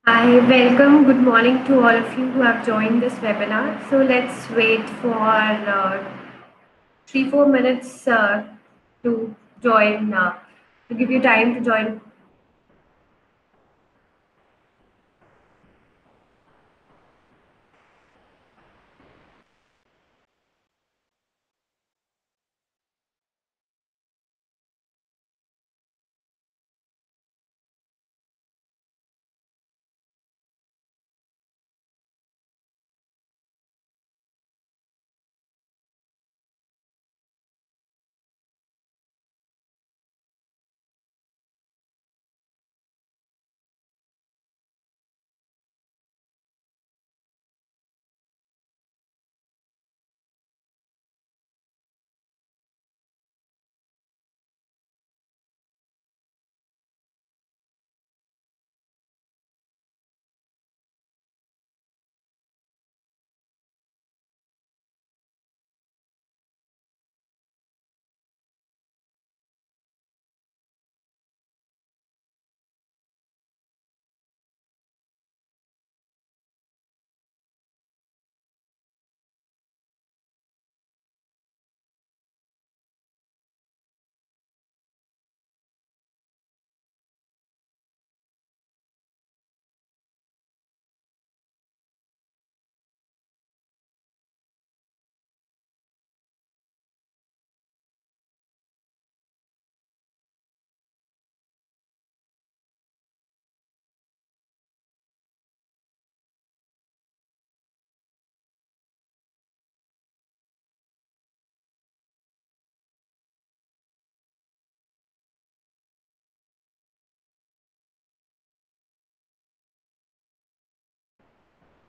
Hi, welcome. Good morning to all of you who have joined this webinar. So let's wait for 3 4 minutes to join, to give you time to join.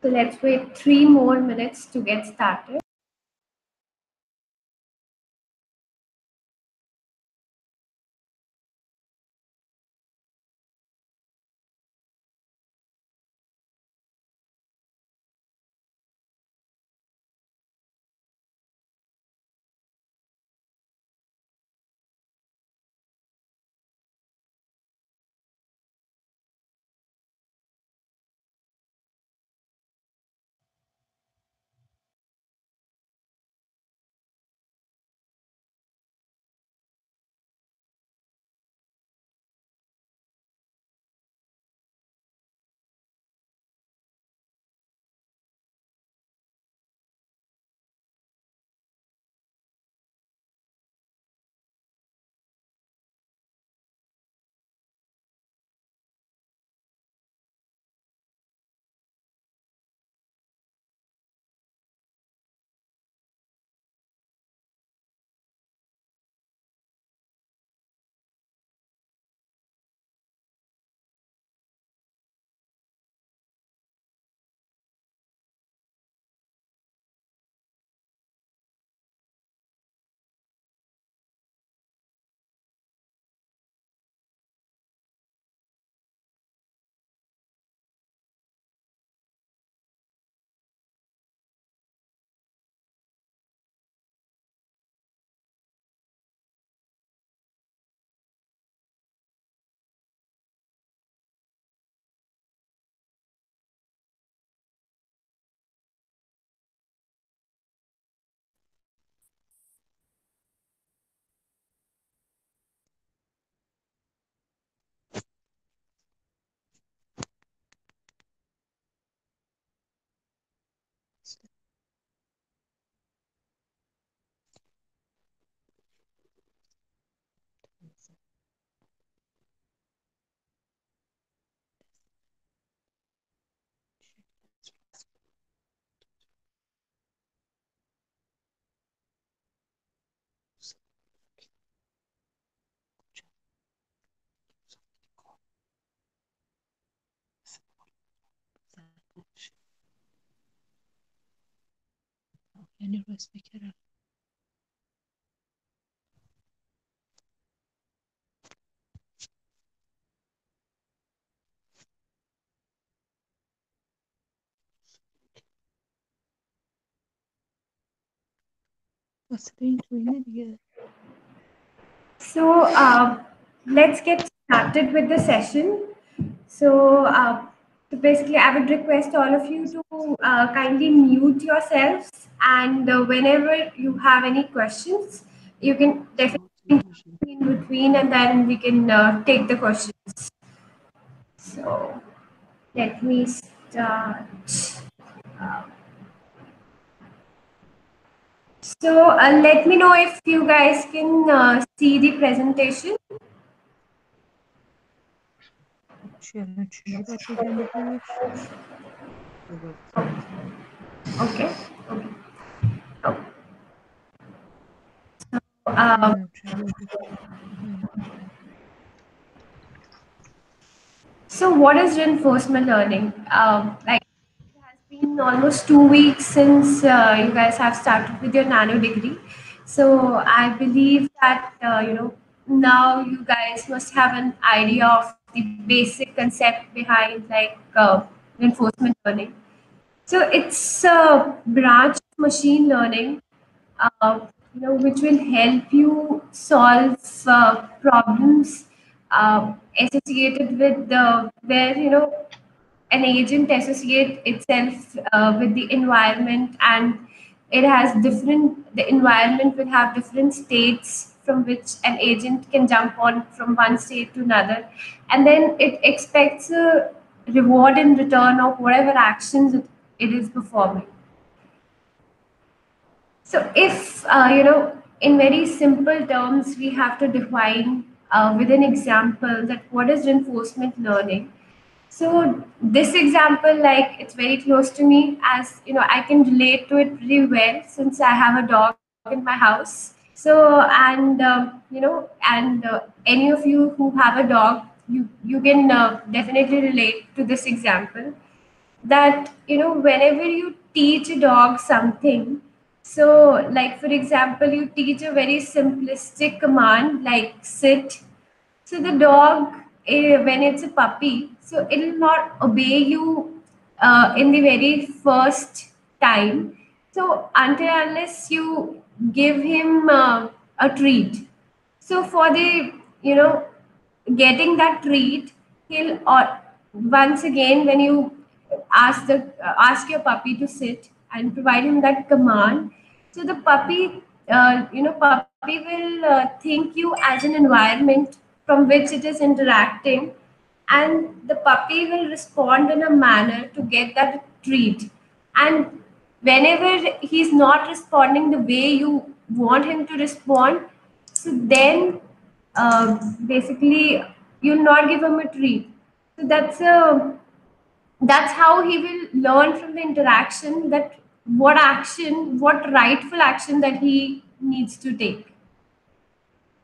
So let's wait 3 more minutes to get started. يعني speaker. What's the internet? So let's get started with the session. So So basically, I would request all of you to kindly mute yourselves, and whenever you have any questions, you can definitely interrupt me in between, and then we can take the questions. So let me start. So let me know if you guys can see the presentation. Actually, I'm not sure about presenters. So let's see. Okay. Okay. Oh, I'm uh, not able to see. so what is reinforcement learning? Like it has been almost 2 weeks since you guys have started with your nano degree. So I believe that now you guys must have an idea of the basic concept behind reinforcement learning. So it's a branch of machine learning, which will help you solve problems associated with the where an agent associate itself with the environment, and it has different the environment will have different states from which an agent can jump on from one state to another, and then it expects a reward in return of whatever actions it is performing. So, if in very simple terms, we have to define with an example that what is reinforcement learning. So, this example, like it's very close to me, as I can relate to it pretty well since I have a dog in my house. So, and any of you who have a dog, you can definitely relate to this example that whenever you teach a dog something, so like for example you teach a very simplistic command like sit. So the dog, when it's a puppy, so it will not obey you in the very first time, so until unless you give him a treat. So for the getting that treat, he'll or once again when you ask your puppy to sit and provide him that command, so the puppy will think you as an environment from which it is interacting, and the puppy will respond in a manner to get that treat. And whenever he's not responding the way you want him to respond, so then basically you'll not give him a treat. So that's how he will learn from the interaction that what rightful action that he needs to take.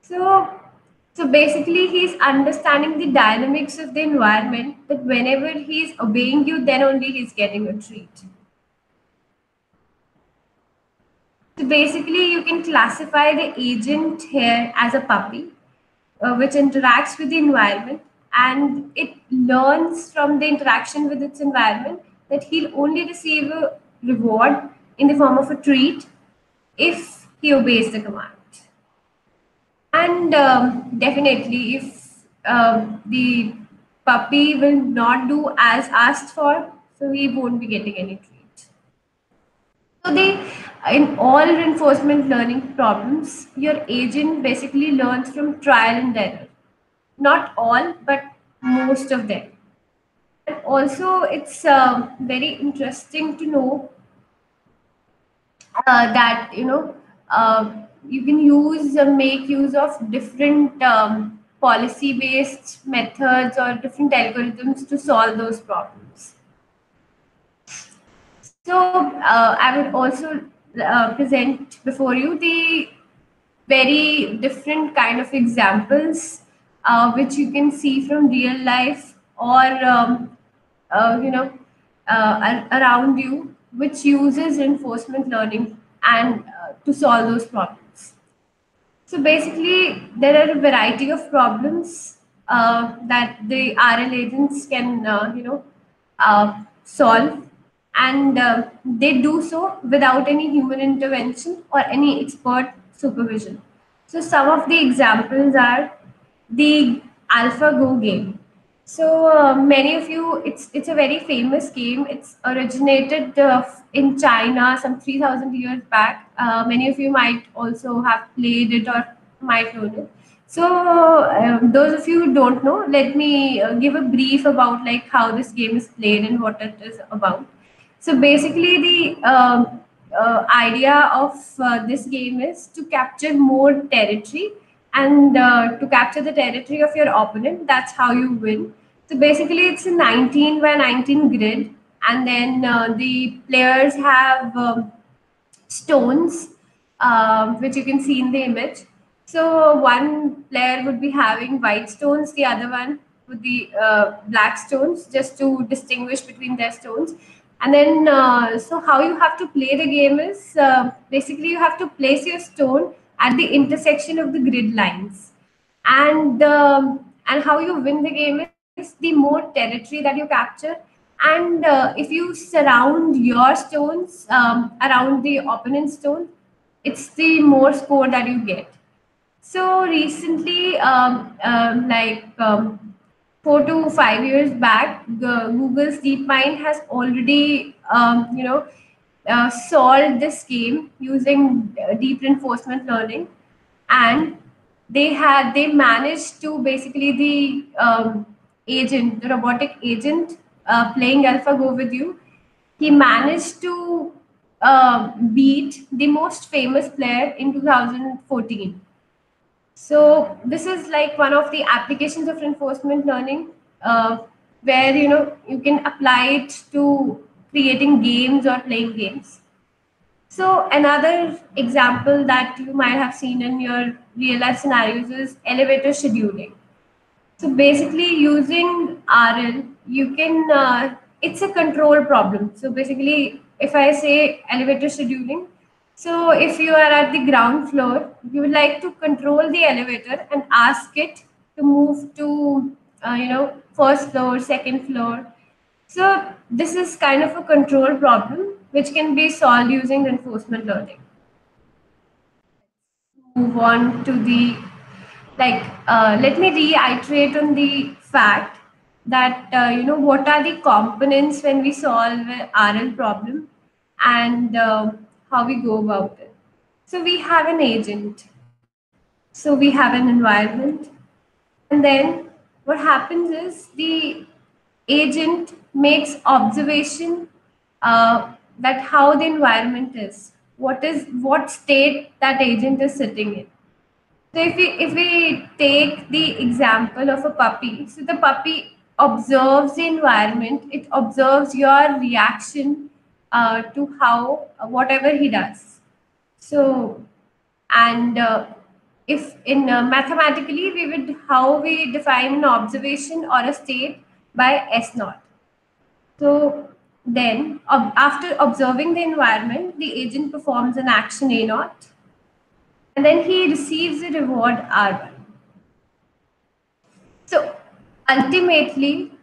So, so basically, he's understanding the dynamics of the environment. That whenever he's obeying you, then only he's getting a treat. So basically, you can classify the agent here as a puppy, which interacts with the environment, and it learns from the interaction with its environment that he'll only receive a reward in the form of a treat if he obeys the command. And definitely, if the puppy will not do as asked for, so he won't be getting any treat. So in all reinforcement learning problems, your agent basically learns from trial and error. Not all, but most of them. And also, it's very interesting to know that you can make use of different policy based methods or different algorithms to solve those problems. So I would also present before you the very different kind of examples which you can see from real life or uh, you know around you, which uses reinforcement learning and to solve those problems. So basically, there are a variety of problems that the RL agents can, solve, and they do so without any human intervention or any expert supervision. So some of the examples are the AlphaGo game. So many of you, it's a very famous game. It's originated in China some 3,000 years back. Many of you might also have played it or might know it. So those of you who don't know, let me give a brief about like how this game is played and what it is about. So basically, the idea of this game is to capture more territory and to capture the territory of your opponent. That's how you win. So basically, it's a 19 by 19 grid, and then the players have stones, which you can see in the image. So one player would be having white stones, the other one would be black stones, just to distinguish between their stones. And then, so how you have to play the game is basically you have to place your stone at the intersection of the grid lines, and how you win the game is the more territory that you capture, and if you surround your stones around the opponent's stone, it's the more score that you get. So recently, 4 to 5 years back, Google's DeepMind has already, solved this game using deep reinforcement learning, and they managed to basically the robotic agent playing AlphaGo with you. He managed to beat the most famous player in 2014. So this is like one of the applications of reinforcement learning, where you can apply it to creating games or playing games. So another example that you might have seen in your real life scenarios is elevator scheduling. So basically, using RL, you can. It's a control problem. So basically, if I say elevator scheduling, so if you are at the ground floor, you would like to control the elevator and ask it to move to, first floor, second floor. So this is kind of a control problem which can be solved using reinforcement learning. Move on to the let me reiterate on the fact that what are the components when we solve an RL problem, and how we go about it. So we have an agent, so we have an environment, and then what happens is the agent makes observation, that how the environment is, what state that agent is sitting in. So if we take the example of a puppy, so the puppy observes the environment, it observes your reaction to how whatever he does. So, and if in mathematically we would how we define an observation or a state by S naught. So then after observing the environment, the agent performs an action A naught, and then he receives a reward R1. So ultimately,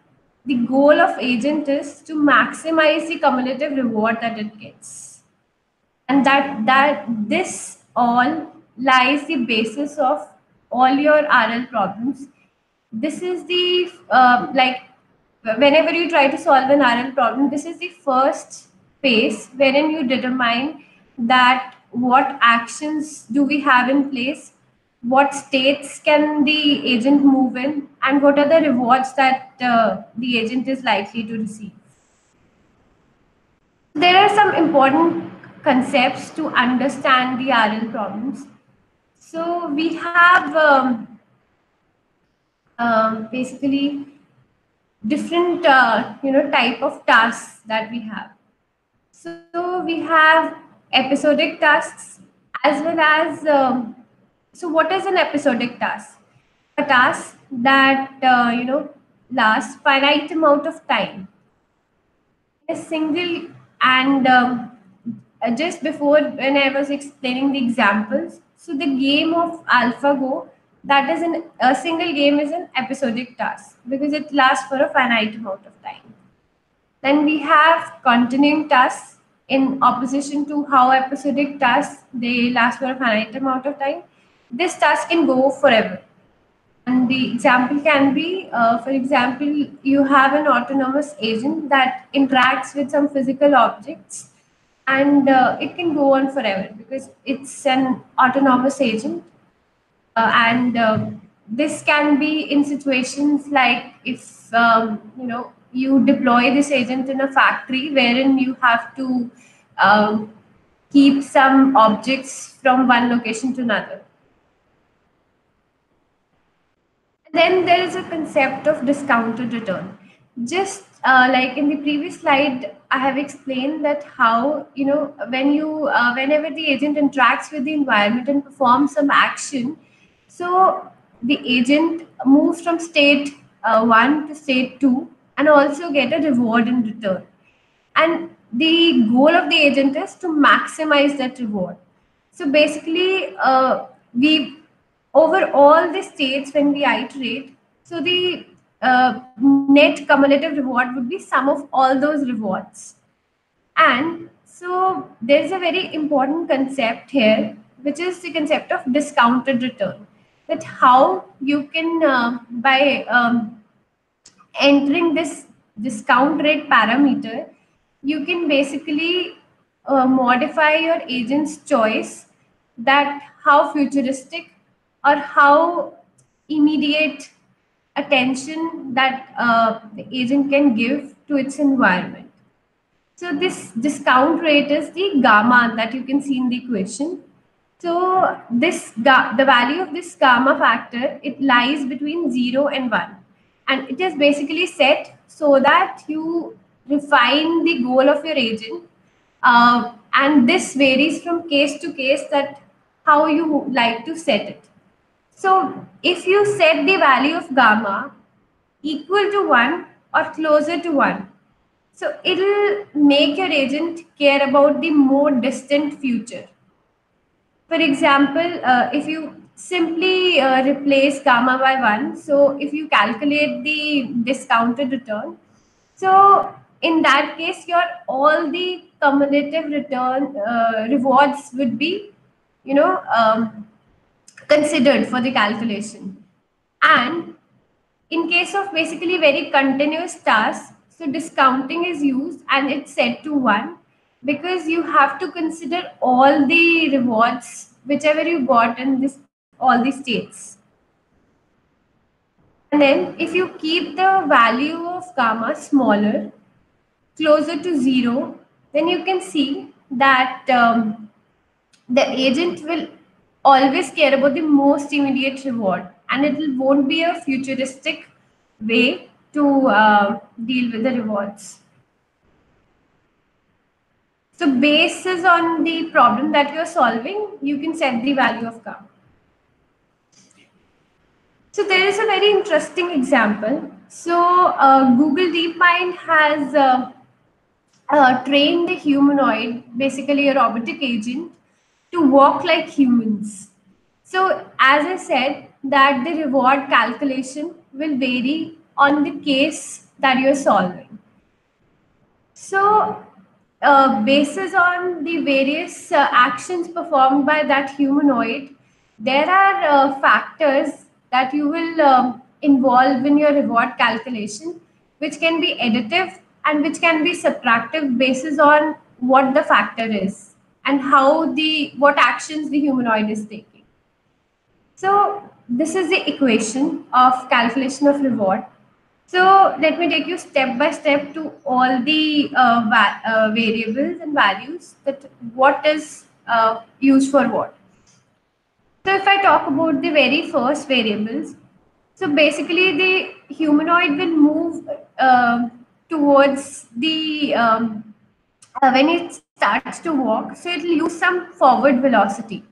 the goal of agent is to maximize the cumulative reward that it gets, and that this all lies the basis of all your RL problems. This is the whenever you try to solve an RL problem, this is the first phase wherein you determine that what actions do we have in place, what states can the agent move in, and what are the rewards that the agent is likely to receive. There are some important concepts to understand the RL problems. So we have basically different type of tasks that we have. So we have episodic tasks as well as so what is an episodic task? A task that lasts finite amount of time in a single, and just before when I was explaining the examples, so the game of AlphaGo, that is a single game is an episodic task because it lasts for a finite amount of time. Then we have continuing tasks in opposition to how episodic tasks they last for a finite amount of time. This task can go forever, the example can be, for example, you have an autonomous agent that interacts with some physical objects, and it can go on forever because it's an autonomous agent. And this can be in situations like if you deploy this agent in a factory wherein you have to um, keep some objects from one location to another. Then there is a concept of discounted return. Just like in the previous slide, I have explained that how, whenever the agent interacts with the environment and performs some action, so the agent moves from state one to state two and also get a reward in return. And the goal of the agent is to maximize that reward. So basically, we over all the states when we iterate, so the net cumulative reward would be sum of all those rewards. And so there's a very important concept here, which is the concept of discounted return. That how you can by entering this discount rate parameter, you can basically modify your agent's choice, that how futuristic or how immediate attention that the agent can give to its environment. So this discount rate is the gamma that you can see in the equation. So the value of this gamma factor, it lies between 0 and 1, and it is basically set so that you refine the goal of your agent, and this varies from case to case, that how you like to set it. So if you set the value of gamma equal to 1 or closer to 1, so it'll make your agent care about the more distant future. For example, if you simply replace gamma by 1, so if you calculate the discounted return, so in that case, your all the cumulative return rewards would be, you know, considered for the calculation. And in case of basically very continuous tasks, so discounting is used and it's set to 1, because you have to consider all the rewards whichever you got in this all the states. And then if you keep the value of gamma smaller, closer to 0, then you can see that the agent will always care about the most immediate reward, and won't be a futuristic way to deal with the rewards. So basis on the problem that you're solving, you can set the value of gamma. So there is a very interesting example. So Google DeepMind has trained a humanoid, basically a robotic agent, to walk like humans. So as I said, that the reward calculation will vary on the case that you're solving. So basis on the various actions performed by that humanoid, there are factors that you will involve in your reward calculation, which can be additive and which can be subtractive basis on what the factor is and how the what actions the humanoid is taking. So this is the equation of calculation of reward. So let me take you step by step to all the variables and values, that what is used for what. So if I talk about the very first variables, so basically the humanoid will move towards the when it starts to walk, so it will use some forward velocity.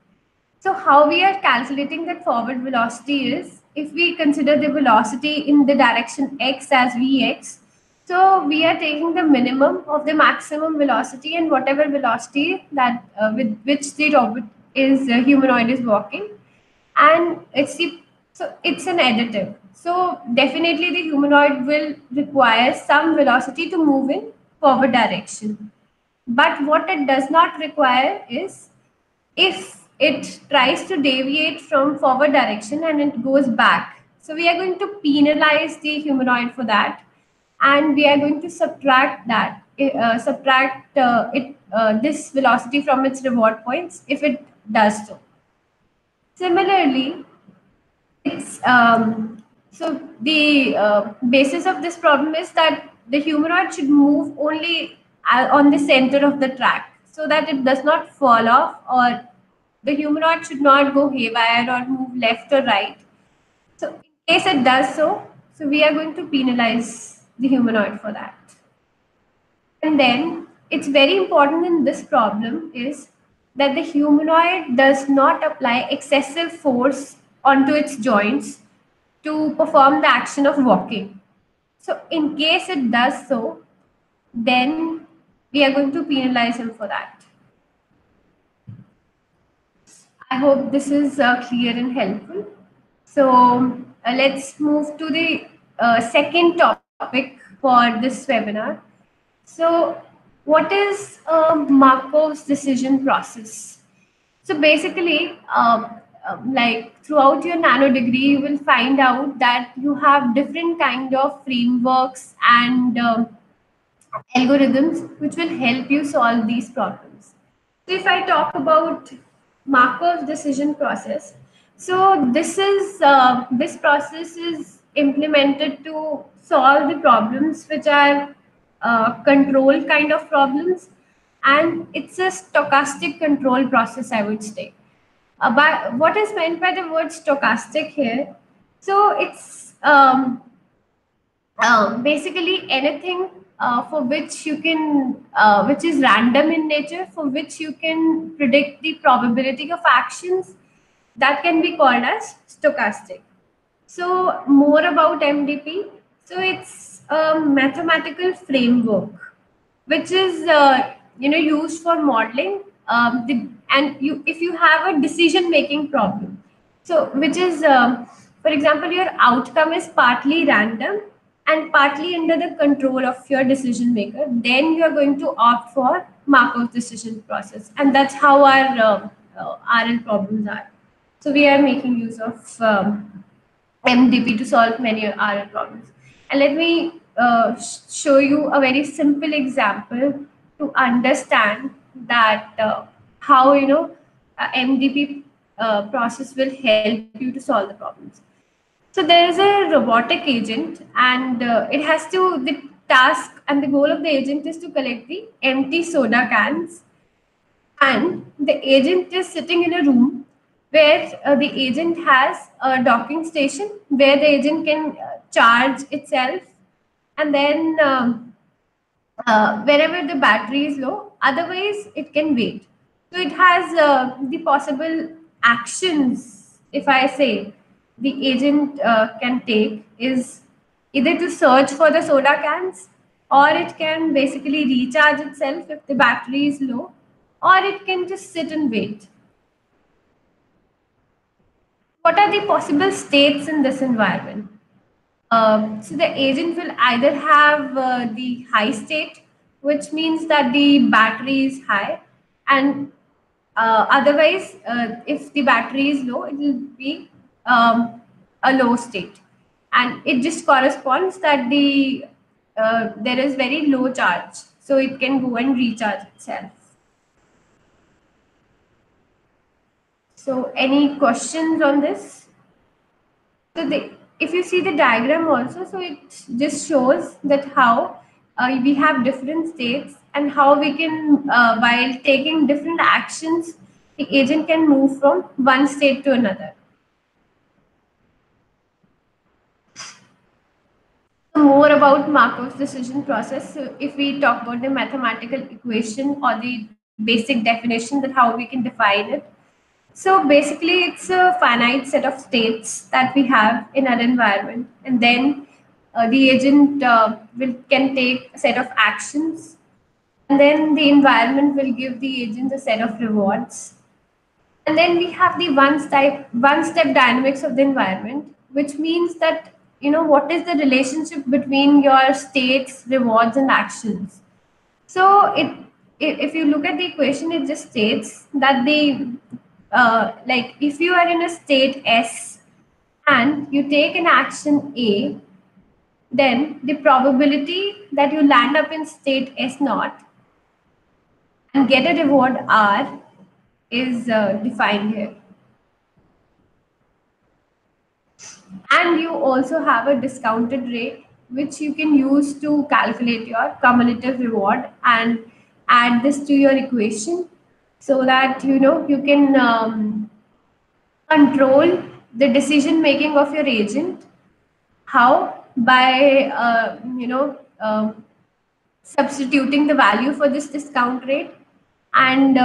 So how we are calculating that forward velocity is, if we consider the velocity in the direction x as vx, so we are taking the minimum of the maximum velocity and whatever velocity that with which the robot is humanoid is walking, and it's an additive. So definitely the humanoid will require some velocity to move in forward direction. But what it does not require is, if it tries to deviate from forward direction and it goes back, So we are going to penalize the humanoid for that, and we are going to subtract this velocity from its reward points if it does so. Similarly, it's so the basis of this problem is that the humanoid should move only on the center of the track so that it does not fall off, or the humanoid should not go haywire or move left or right. So in case it does so, so we are going to penalize the humanoid for that. And then it's very important in this problem is that the humanoid does not apply excessive force onto its joints to perform the action of walking. So in case it does so, then we are going to penalize him for that. I hope this is clear and helpful. So let's move to the second topic for this webinar. So, what is Markov's decision process? So, basically, like throughout your nano degree, you will find out that you have different kind of frameworks and algorithms which will help you solve these problems. So if I talk about Markov decision process, so this process is implemented to solve the problems which are control kind of problems, and it's a stochastic control process, I would say. What is meant by the word stochastic here? So it's basically anything for which you can which is random in nature, for which you can predict the probability of actions, that can be called as stochastic. So more about MDP. So it's a mathematical framework which is used for modeling and you if you have a decision making problem, so which is for example your outcome is partly random and partly under the control of your decision maker, then you are going to opt for Markov decision process, and that's how our RL problems are. So we are making use of MDP to solve many RL problems. And let me show you a very simple example to understand that how MDP process will help you to solve the problems. So there is a robotic agent, and it has to the task and the goal of the agent is to collect the empty soda cans, and the agent is sitting in a room where the agent has a docking station where the agent can charge itself, and then wherever the battery is low, otherwise it can wait. So it has the possible actions, if I say, the agent can take is either to search for the soda cans, or it can basically recharge itself if the battery is low, or it can just sit and wait. What are the possible states in this environment? So the agent will either have the high state, which means that the battery is high, and otherwise, if the battery is low, it will be a low state, and it just corresponds that the there is very low charge, so it can go and recharge itself. So, any questions on this? So if you see the diagram also, so it just shows that how we have different states and how we can, while taking different actions, the agent can move from one state to another. So more about Markov's decision process. So if we talk about the mathematical equation or the basic definition, that how we can define it. So basically, it's a finite set of states that we have in our environment, and then the agent can take a set of actions, and then the environment will give the agent a set of rewards, and then we have the one step dynamics of the environment, which means that what is the relationship between your states, rewards, and actions. So if you look at the equation, it just states that the like if you are in a state S and you take an action A, then the probability that you land up in state S naught and get a reward R is defined here. And you also have a discounted rate which you can use to calculate your cumulative reward and add this to your equation so that you can control the decision making of your agent. How? By substituting the value for this discount rate and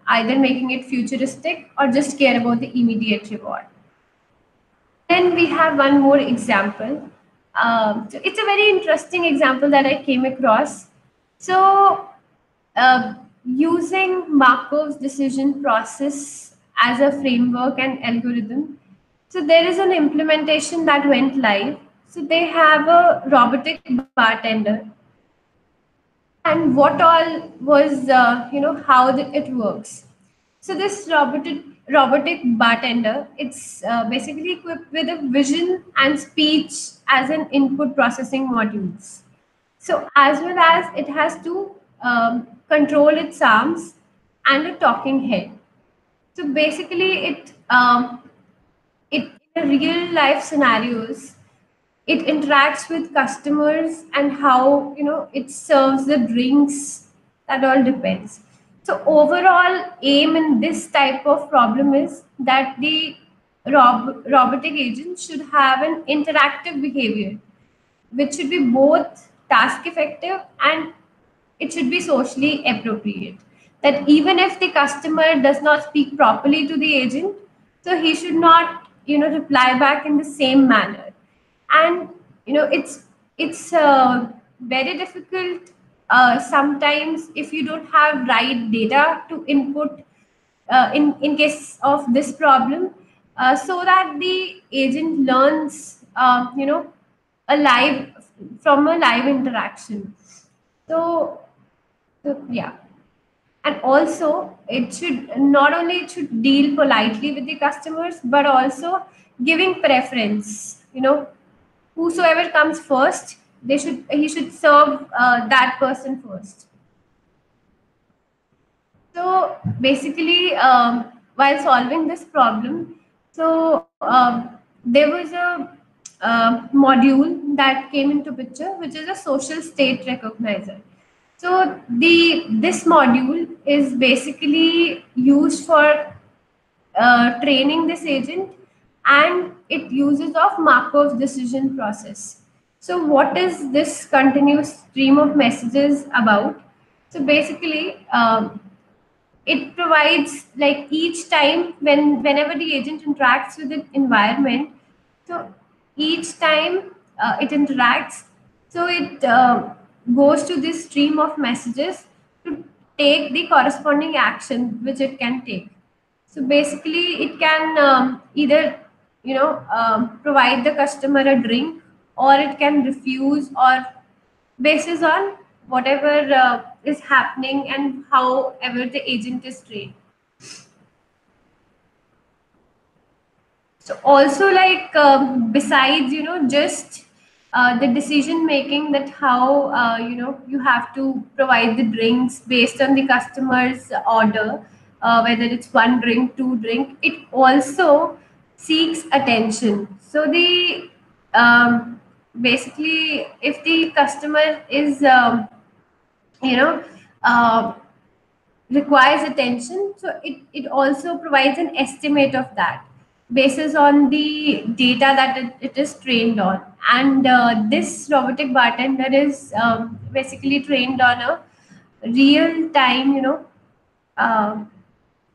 either making it futuristic or just care about the immediate reward. Then we have one more example. So it's a very interesting example that I came across. So, using Markov's decision process as a framework and algorithm, so there is an implementation that went live. So they have a robotic bartender, and what all was how it works. So this robotic bartender, it's basically equipped with a vision and speech as an input processing modules. So as well as it has to control its arms and a talking head. So basically it in a real life scenarios, it interacts with customers and how it serves the drinks. That all depends. So overall aim in this type of problem is that the robotic agent should have an interactive behavior which should be both task effective and it should be socially appropriate. That even if the customer does not speak properly to the agent, so he should not reply back in the same manner. And it's very difficult sometimes if you don't have right data to input in case of this problem, so that the agent learns a live from a live interaction. So, yeah. And also it should not only it should deal politely with the customers but also giving preference. Whosoever comes first, he should serve that person first. So basically, while solving this problem, so there was a module that came into picture, which is a social state recognizer. So the this module is basically used for training this agent, and it uses of Markov's decision process. So what is this continuous stream of messages about? So basically, it provides like each time whenever the agent interacts with the environment, so each time it interacts, so it goes to this stream of messages to take the corresponding action which it can take. So basically it can either provide the customer a drink, or it can refuse, or basis on whatever is happening and however the agent is trained. So also like besides just the decision making, that how you have to provide the drinks based on the customer's order, whether it's one drink, two drink, it also seeks attention. So the basically if the customer is you know uh, requires attention, so it also provides an estimate of that basis on the data that it is trained on. And this robotic bartender is basically trained on a real time uh,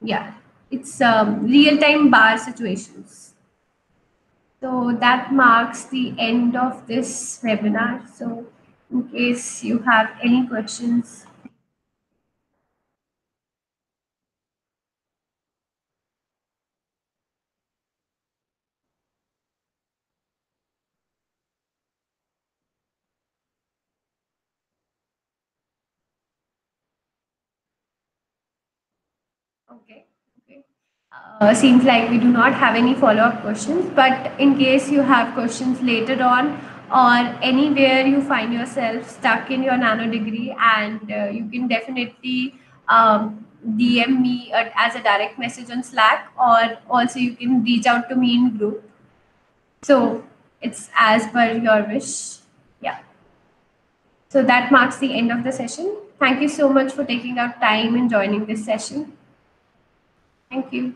yeah, it's real time bar situations. So that marks the end of this webinar. So in case you have any questions. Okay. Okay. Seems like we do not have any follow-up questions, but in case you have questions later on, or anywhere you find yourself stuck in your nano degree, and you can definitely DM me as a direct message on Slack, or also you can reach out to me in group. So it's as per your wish. Yeah. So that marks the end of the session. Thank you so much for taking out time and joining this session. Thank you.